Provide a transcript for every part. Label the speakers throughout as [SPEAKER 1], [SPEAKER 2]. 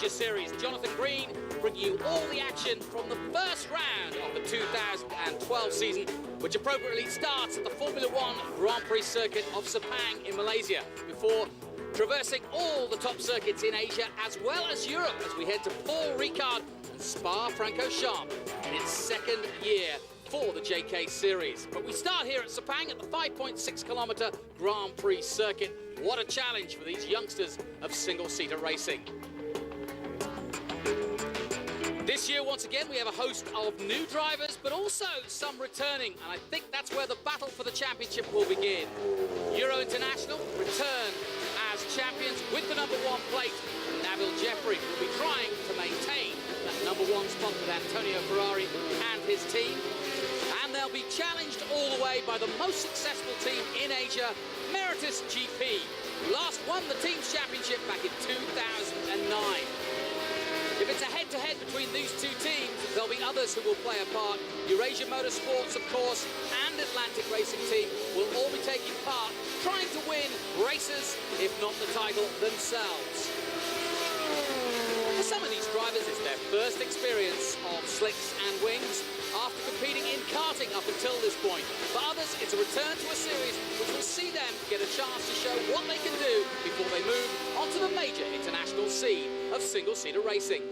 [SPEAKER 1] Asia Series. Jonathan Green bringing you all the action from the first round of the 2012 season, which appropriately starts at the Formula One Grand Prix circuit of Sepang in Malaysia, before traversing all the top circuits in Asia as well as Europe as we head to Paul Ricard and Spa-Francorchamps in its second year for the JK Series. But we start here at Sepang at the 5.6-kilometre Grand Prix circuit. What a challenge for these youngsters of single-seater racing. This year, once again, we have a host of new drivers, but also some returning, and I think that's where the battle for the championship will begin. Euro International returned as champions with the #1 plate. Nabil Jeffrey will be trying to maintain that #1 spot with Antonio Ferrari and his team. And they'll be challenged all the way by the most successful team in Asia, Lotus GP, who last won the team's championship back in 2009. If it's a head-to-head between these two teams, there'll be others who will play a part. Eurasia Motorsports, of course, and Atlantic Racing Team will all be taking part, trying to win races, if not the title themselves. For some of these drivers, it's their first experience of slicks and wings after competing in karting up until this point. For others, it's a return to a series which will see them get a chance to show what they can do before they move onto the major international scene of single-seater racing.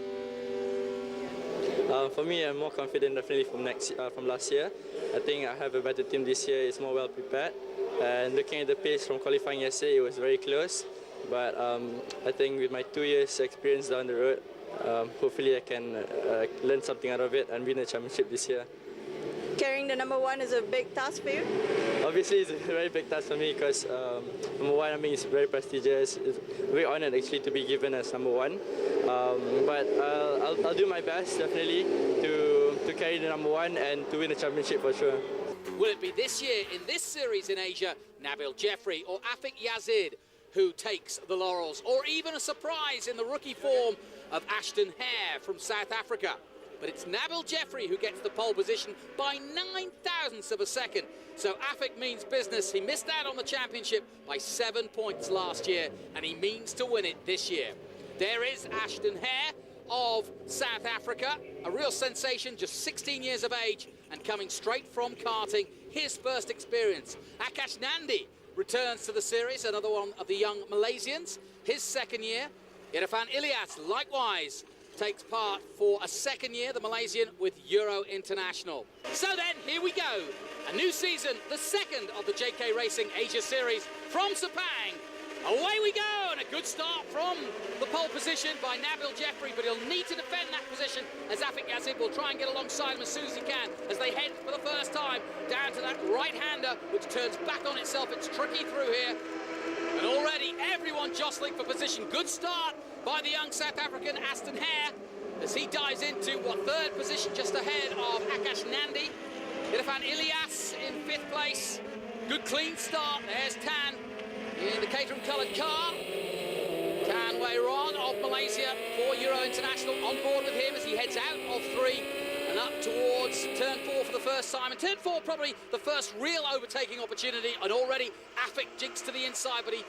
[SPEAKER 2] For me, I'm more confident definitely from last year. I think I have a better team this year. It's more well prepared. And looking at the pace from qualifying yesterday, it was very close. But I think with my 2 years experience down the road, hopefully I can learn something out of it and win a championship this year.
[SPEAKER 3] Carrying the #1 is a big task for you?
[SPEAKER 2] Obviously, it's a very big task for me because #1, I mean, it's very prestigious. It's very honoured actually to be given as #1. But I'll do my best definitely to carry the #1 and to win the championship for sure.
[SPEAKER 1] Will it be this year in this series in Asia, Nabil Jeffrey or Afik Yazid who takes the laurels, or even a surprise in the rookie form of Ashton Hare from South Africa? But it's Nabil Jeffrey who gets the pole position by 9/1000ths of a second. So Afik means business. He missed out on the championship by 7 points last year, and he means to win it this year. There is Ashton Hare of South Africa, a real sensation, just 16 years of age and coming straight from karting, his first experience. Akash Nandi returns to the series, another one of the young Malaysians, his second year. Irfan Ilyas likewise takes part for a second year, the Malaysian with Euro International. So then, here we go. A new season, the second of the JK Racing Asia Series from Sepang. Away we go, and a good start from the pole position by Nabil Jeffrey, but he'll need to defend that position as Afik Yazid will try and get alongside him as soon as he can as they head for the first time down to that right-hander, which turns back on itself. It's tricky through here. And already everyone jostling for position. Good start by the young South African Ashton Hare as he dives into, third position just ahead of Akash Nandi. Irfan Ilyas in 5th place. Good clean start. There's Tan in the Caterham-coloured car. Tan Wei-Ron of Malaysia for Euro International on board with him as he heads out of 3 and up towards turn 4 for the first time. And turn 4 probably the first real overtaking opportunity, and already Afik jinks to the inside, but he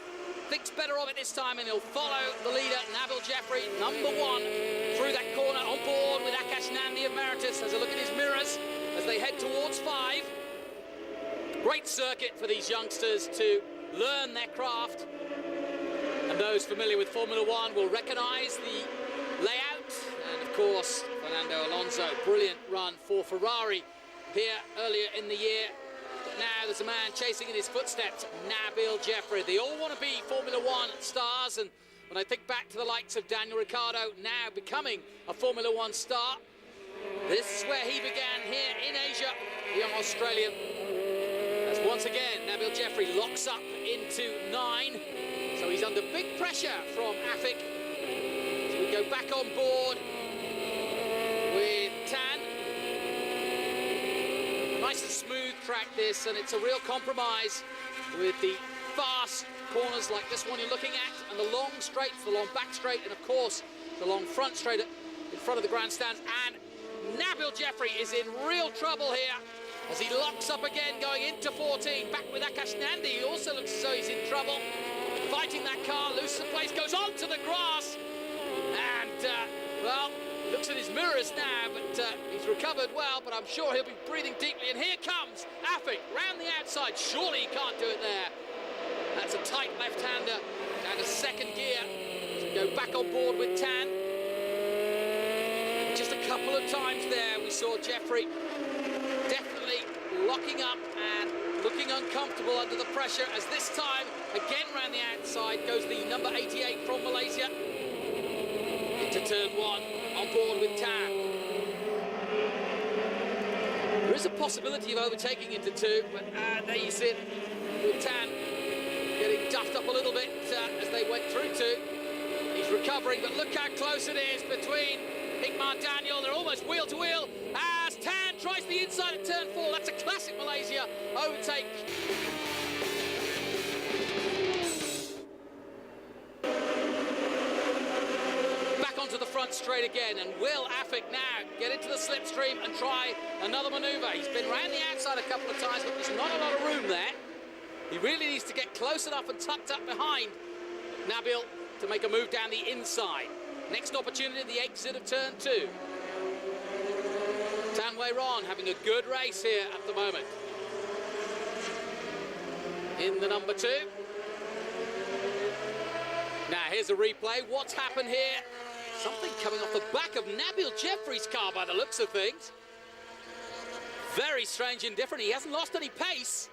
[SPEAKER 1] thinks better of it this time and he'll follow the leader, Nabil Jeffrey, #1, through that corner on board with Akash Nandi of Meritus. Has a look at his mirrors as they head towards 5. Great circuit for these youngsters to learn their craft, and those familiar with Formula One will recognise the layout. And of course, Fernando Alonso, brilliant run for Ferrari here earlier in the year. But now there's a man chasing in his footsteps, Nabil Jeffrey. They all want to be Formula One stars, and when I think back to the likes of Daniel Ricciardo now becoming a Formula One star, this is where he began here in Asia, the young Australian. As once again, Nabil Jeffrey locks up into 9. So he's under big pressure from Afik. So we go back on board with Tan. Nice and smooth track this, and it's a real compromise with the fast corners like this one you're looking at, and the long straights, the long back straight, and of course the long front straight in front of the grandstands. And Nabil Jeffrey is in real trouble here as he locks up again going into 14, back with Akash Nandi. He also looks as though he's in trouble, fighting that car, loose the place, goes onto the grass, and well, looks at his mirrors now, but he's recovered well, but I'm sure he'll be breathing deeply. And here comes Afik round the outside. Surely he can't do it there. That's a tight left-hander down to second gear to go back on board with Tan. Just a couple of times there we saw Jeffrey definitely locking up and looking uncomfortable under the pressure, as this time again round the outside goes the number 88 from Malaysia into turn one on board with Tan. There is a possibility of overtaking into two, but there you sit with Tan getting duffed up a little bit as they went through two. He's recovering, but look how close it is between Hikmar Daniel. They're almost wheel to wheel as Tan tries the inside at turn four. That's a classic Malaysia overtake. Back onto the front straight again, and will Afik now get into the slipstream and try another manoeuvre? He's been round the outside a couple of times, but there's not a lot of room there. He really needs to get close enough and tucked up behind Nabil to make a move down the inside. Next opportunity, the exit of turn two. Tan Wei Ron having a good race here at the moment. In the number two. Now here's a replay. What's happened here? Something coming off the back of Nabil Jeffrey's car by the looks of things. Very strange and different. He hasn't lost any pace,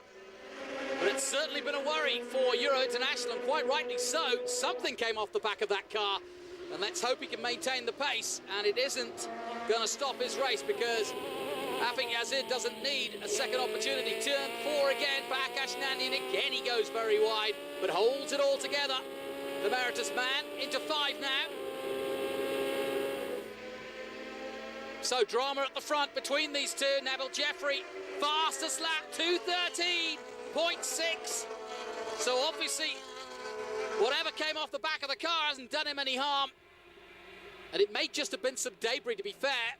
[SPEAKER 1] but it's certainly been a worry for Euro International, and quite rightly so. Something came off the back of that car, and let's hope he can maintain the pace, and it isn't going to stop his race, because Afik Yazid doesn't need a second opportunity. Turn four again for Akash Nandi, and again he goes very wide, but holds it all together. The Meritus man into five now. So drama at the front between these two. Nabil Jeffrey, fastest lap, 2:13.6. So obviously, whatever came off the back of the car hasn't done him any harm. And it may just have been some debris, to be fair.